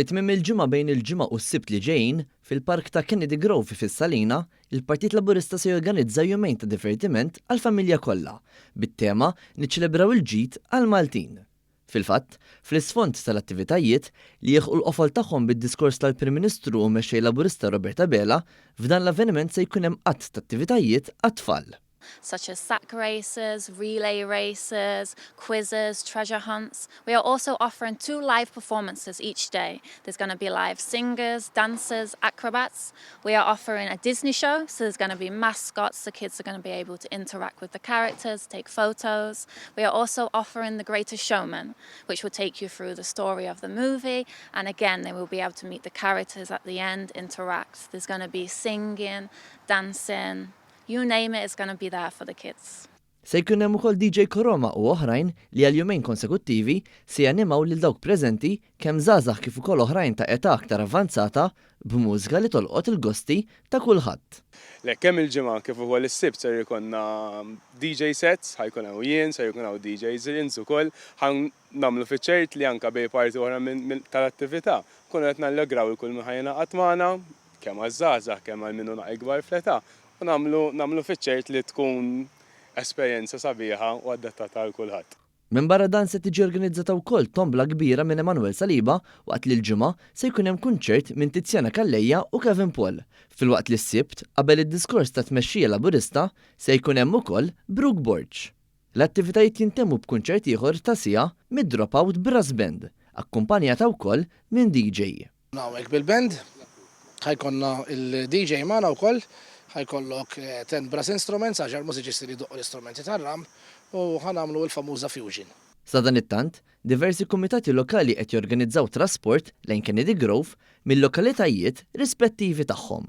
Fit-tmiem il-ġimgħa bejn il-ġimgħa u s-sibt li ġejjin, fil-park ta' Kennedy Grove fis-Salina, il-Partit Laburista se jorganizza jumejn ta' divertiment għall-familja kollha, bit-tema niċċelebraw il-ġid għall-Maltin. Fil-fatt, fl-isfond tal-attivitajiet li jieħu l-qofol tagħhom bid-diskors tal-Prim Ministru u mexxej Laburista Roberta Bela, f'dan l-avveniment se jkun hemm qatt ta' attivitajiet għat-tfal. Such as sack races, relay races, quizzes, treasure hunts. We are also offering 2 live performances each day. There's going to be live singers, dancers, acrobats. We are offering a Disney show, so there's going to be mascots. The kids are going to be able to interact with the characters, take photos. We are also offering The Greatest Showman, which will take you through the story of the movie. And again, they will be able to meet the characters at the end, interact. There's going to be singing, dancing. You name it, it's going to be there for the kids. Se jkun hemm ukoll DJ Koroma u oħrajn li għal jumejn konsekuttivi se janimaw lil dawk preżenti kemm żgħażagħ kif ukoll oħrajn ta' età aktar avvanzata b'mużika li tolqot il-gosti ta' kulħadd. Kemm il-ġimgħa kif ukoll is-sibt ser jkollna DJ sets, ħajkun hawn jien, ser jkun hawn DJs jien ukoll, ħan nagħmlu fiċ-ċert li anke bej parti oħra tal-attività. Kun qed nallegraw il-kull min ħajnaqat magħna, kemm għaż-żgħażagħ kemm għal minnu naqgħu ikbar fl-età. U namlu fiċċert li tkun esperjenza sabiħa u adattata għal kulħadd. Minn barra dan se tiġi organizzata wkoll tombla kbira minn Emanuel Saliba waqt li l-ġimgħa se jkun hemm kunċert minn Tiziana Kallejja u Kevin Paul. Filwaqt li s-sibt qabel id-diskors ta' tmexxija Laburista se jkun hemm ukoll Brooke Borch. L-attivitajiet jintemmu b'kunċert ieħor ta' sija mid-Dropout Brass Band, akkumpanjata wkoll minn DJ. Nawek bil-band, ħajkonna il-DJ magħna wkoll. ħajkollok 10 brass instruments, 10 mużiċisti li doqqu l-istrumenti tar-ram u ħanamlu l-famuża fusion. Sa dan it-tant, diversi kumitati lokali qed jorganizzaw trasport lejn Kennedy Grove mill-lokalitajiet rispettivi tagħhom.